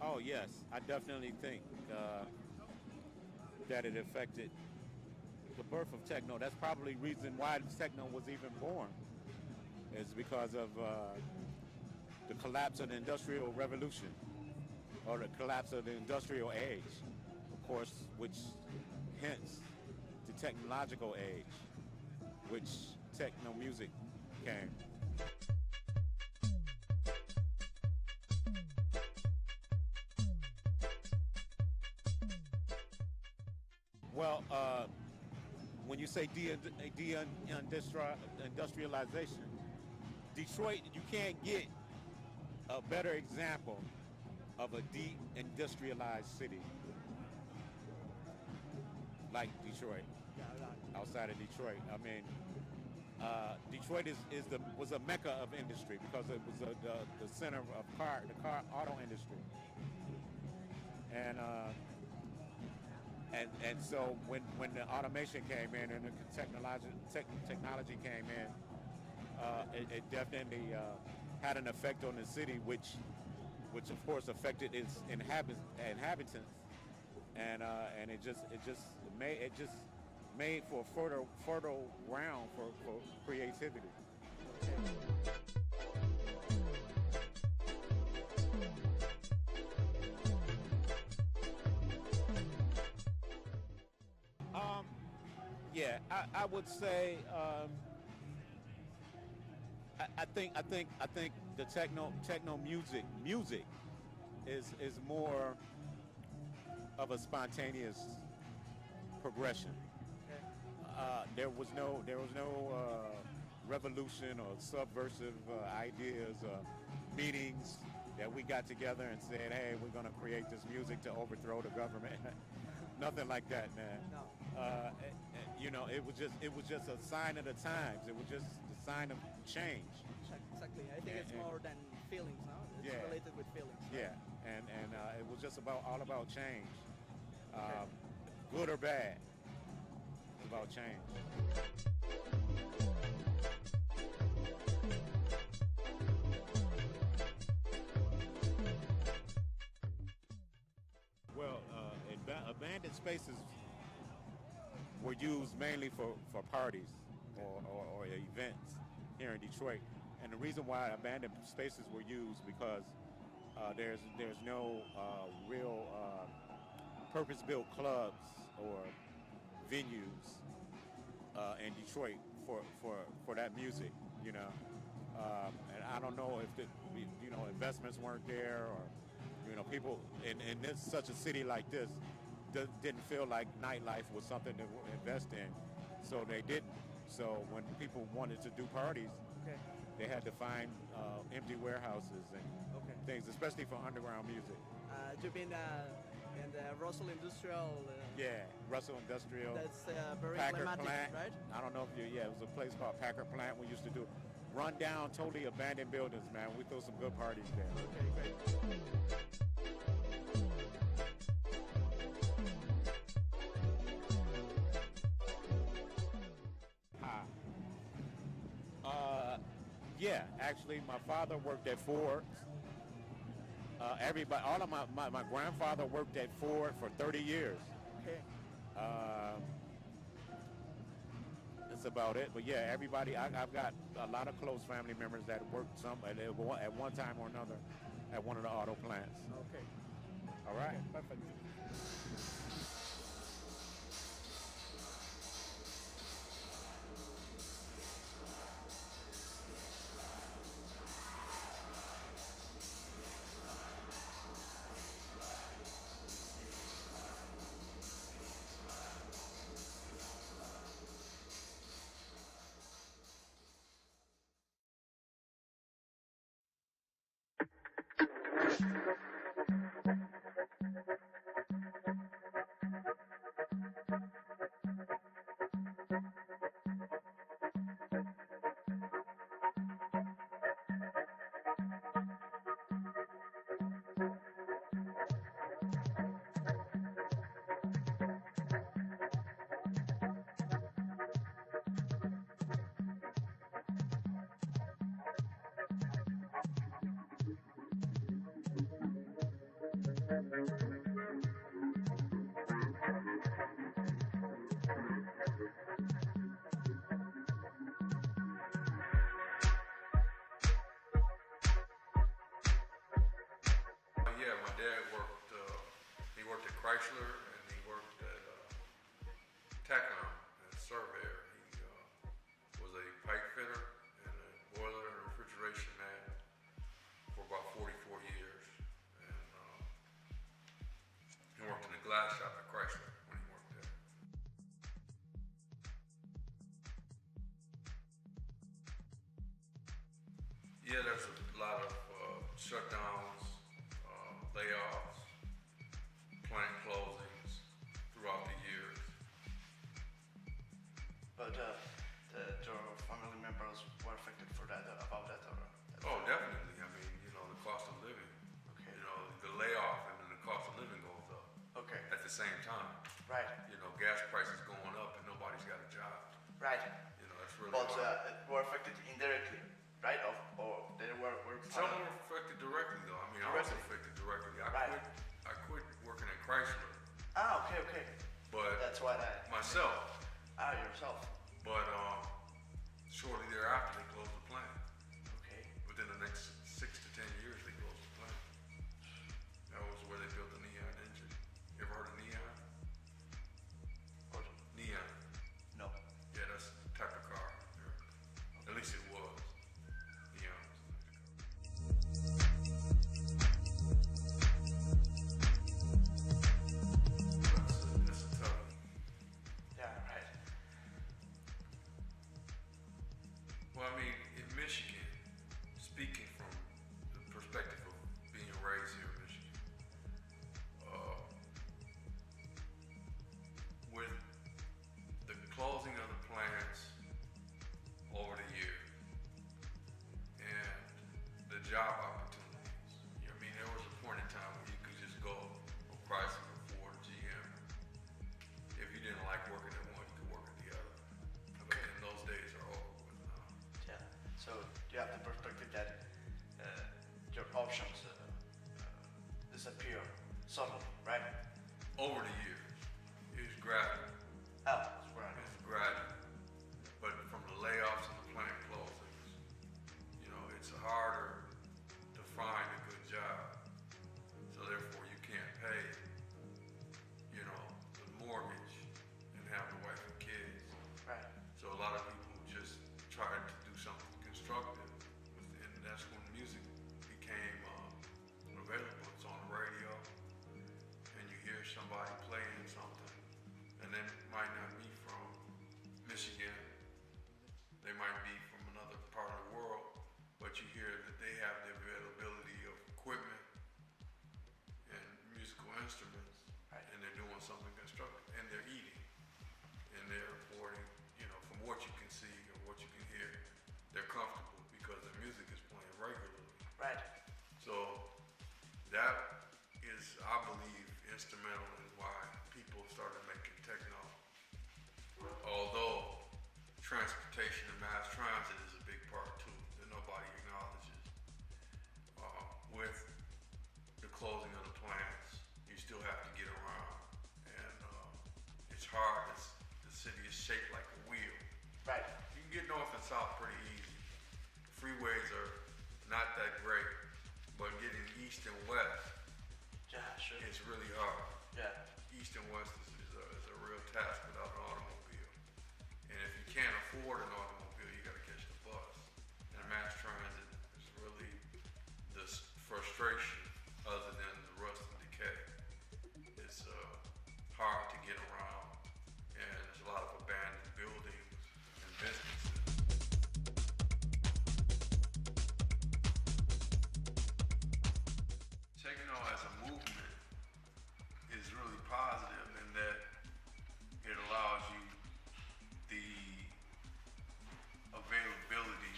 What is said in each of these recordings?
Oh yes, I definitely think that it affected the birth of techno. That's probably the reason why techno was even born, is because of the collapse of the Industrial Revolution, or the collapse of the industrial age, of course, which hence the technological age, which techno music came. Well, when you say deindustrialization, Detroit, you can't get a better example of a deindustrialized city like Detroit. Outside of Detroit, I mean, Detroit was a mecca of industry because it was the center of the car auto industry, and so when the automation came in and the technology came in, it definitely had an effect on the city, which of course affected its inhabitants, and it just made for a fertile ground for creativity. Yeah, I would say I think the techno music is more of a spontaneous progression. There was no revolution or subversive ideas or meetings that we got together and said, hey, we're going to create this music to overthrow the government. Nothing like that, man. No. It was just a sign of the times. It was just a sign of change. Exactly. I think it's more than feelings, no? It's related with feelings. Right? Yeah, and it was just all about change, good or bad. It's about change. Well, abandoned spaces were used mainly for parties or events here in Detroit. And the reason why abandoned spaces were used because there's no real purpose-built clubs or venues in Detroit for that music, and I don't know if investments weren't there, or people in this such a city like this didn't feel like nightlife was something to invest in, so they didn't. So when people wanted to do parties, they had to find empty warehouses and things, especially for underground music. You've been in the Russell Industrial. Yeah, Russell Industrial. That's very Packard emblematic, Plant. right? I don't know if it was a place called Packard Plant. We used to do run down, totally abandoned buildings, man. We threw some good parties there. Okay, great. Yeah, actually, my father worked at Ford. All of my grandfather worked at Ford for 30 years. Okay. That's about it. But yeah, everybody, I've got a lot of close family members that worked at one time or another at one of the auto plants. Okay. All right. Okay, perfect. dad worked. He worked at Chrysler and he worked at Techno as a surveyor. He was a pipe fitter and a boiler and refrigeration man for about 44 years. And he worked in the glass shop at Chrysler when he worked there. Yeah, there's a lot of shutdowns, layoffs, plant closings throughout the years. But your family members were affected for that, about that, or? Oh, definitely. I mean, you know, the cost of living. Okay. You know, the layoff and then the cost of living goes up. Okay. At the same time. Right. You know, gas prices going up and nobody's got a job. Right. You know, that's really But hard. were affected indirectly, right? Or they were Some were affected directly, though. I mean, I was affected directly. I quit working at Chrysler. Ah, okay. But that's what I... myself. Ah, yourself. But shortly thereafter, they closed the plant. Okay. Within the next 6 to 10 years, they closed the plant. That was where they built the Neon engine. You ever heard of Neon? What? Neon. No. Yeah, that's the type of car. Yeah. At least it was. Neon. That's a tough. Yeah, right. Well, I mean, in Michigan, speaking from the perspective of being raised here in Michigan, with the closing of the plants over the years and the job opportunities, I mean, there was a point in time where you could just go from Chrysler, Ford, GM. If you didn't like working at one, you could work at the other. But then those days are over with now. Yeah. So you have the perspective that your options disappear suddenly, right? Over the years, it's gradual. Oh, that's right. It's gradual. But from the layoffs and the plant closings, you know, it's harder to find a good job. So therefore, you can't pay, you know, the mortgage and have the wife and kids. Right. So a lot of people just tried to do something constructive, and that's when music became available. It's on the radio, and you hear somebody playing something, and they might not be from Michigan, they might be from another part of the world, but you hear that they have the availability of equipment and musical instruments, Right. and they're doing something constructive, and they're eating, and they're affording, you know, from what you can see or what you can hear, they're comfortable because the music is playing regularly. Right. So that is, I believe, instrumental in why people started making techno. Although transportation and mass transit is a big part too that nobody acknowledges. With the closing of the plants, you still have to get around, and it's hard. The city is shaped like a wheel. Right. You can get north and south pretty easy. Freeways are not that great, but getting east and west Yeah, sure. is really hard. Yeah. East and west is a real task without an automobile. And if you can't afford an automobile, you got to catch the bus. And mass transit is really the frustration other than the rust and decay. It's hard to get around, and there's a lot of abandoned buildings and businesses. Techno as a movement is really positive in that it allows you the availability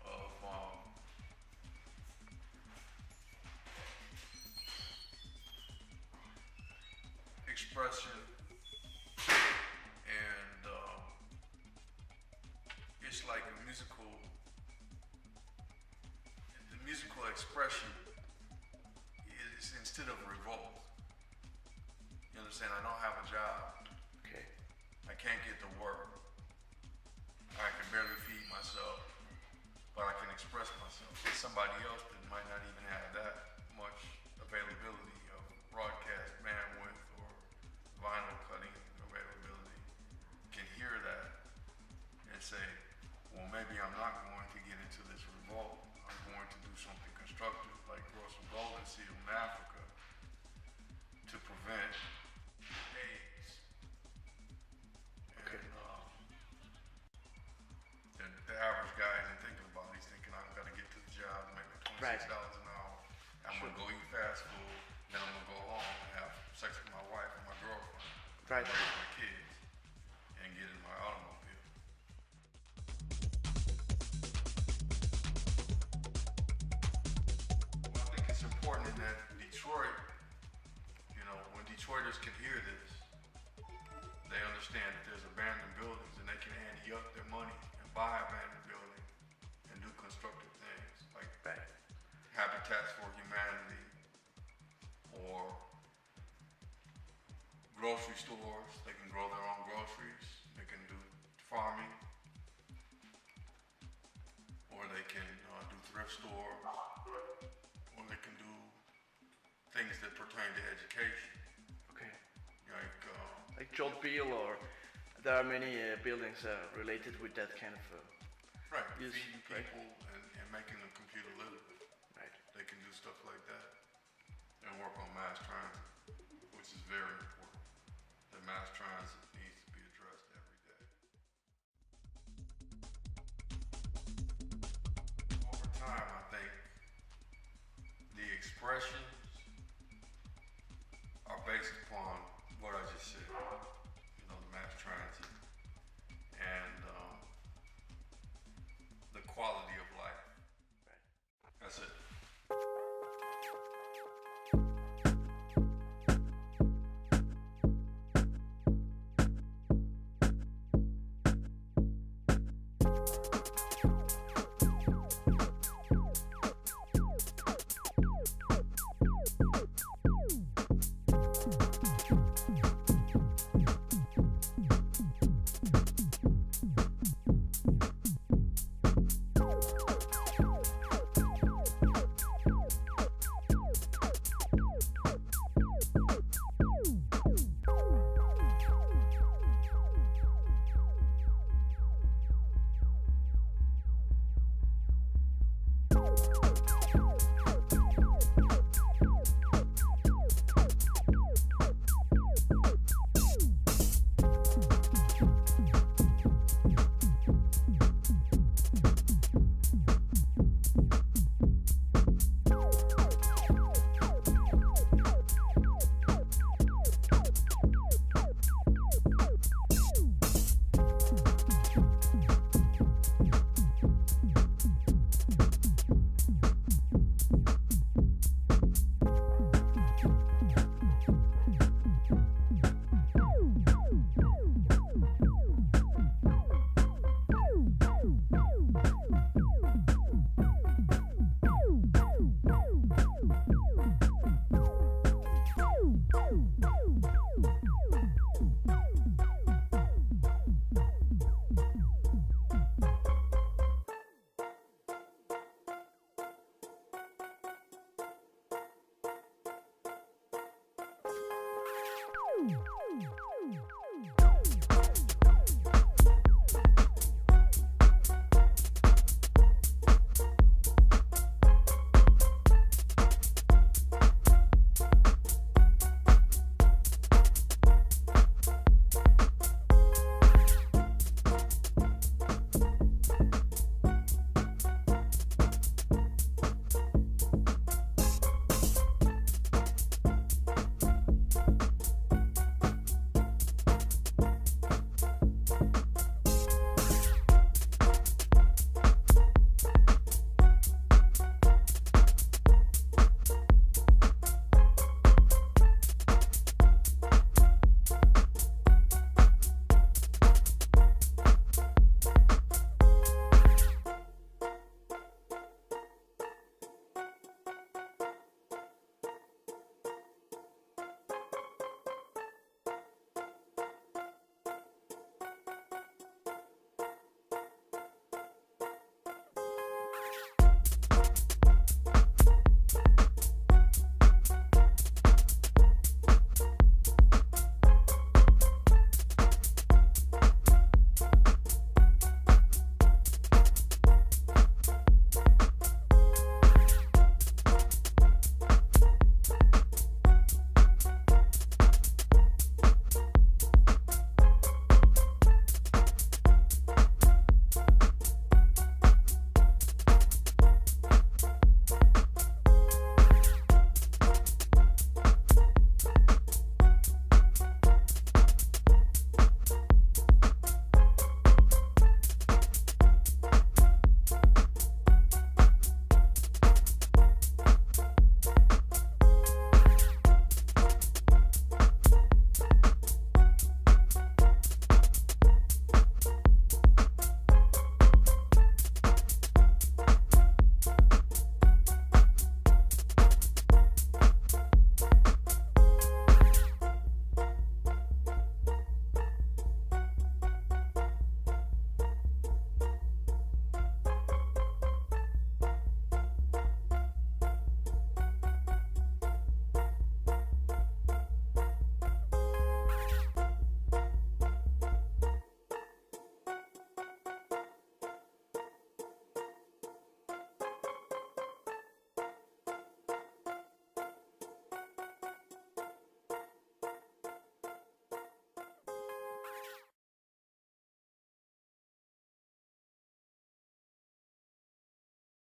of expression, and it's like a the musical expression is instead of revolt. You understand? I don't have a job. Okay. I can't get to work. I can barely feed myself, but I can express myself. There's somebody else that might not even have that much availability of broadcast bandwidth or vinyl cutting availability can hear that and say, well, maybe I'm not going to get into this revolt. I'm going to do something constructive, like grow some golden seal in Africa to prevent AIDS. Okay. And the average guy isn't thinking about it. He's thinking, I've got to get to the job, make Right. $26 an hour. I'm going to go eat fast food, then I'm going to go home and have sex with my wife and my girlfriend. Right. And raise my kids and get in my automobile. Well, I think it's important in that Detroit, when Detroiters can hear this, they understand that there's abandoned buildings and they can ante up their money and buy abandoned buildings and do constructive things like Right. Habitats for Humanity or grocery stores. They can grow their own groceries. They can do farming, or they can do thrift store, or they can do things that pertain to education. Okay. Like, Like Jolt Beal, or there are many buildings related with that kind of. right, Yes, feeding right. people and making them computer literate. Right. They can do stuff like that and work on mass transit, which is very important. The mass transit needs to be addressed every day. Over time, I think the expressions are based upon what I just said, the mass transit and the quality of life. That's it. Woo!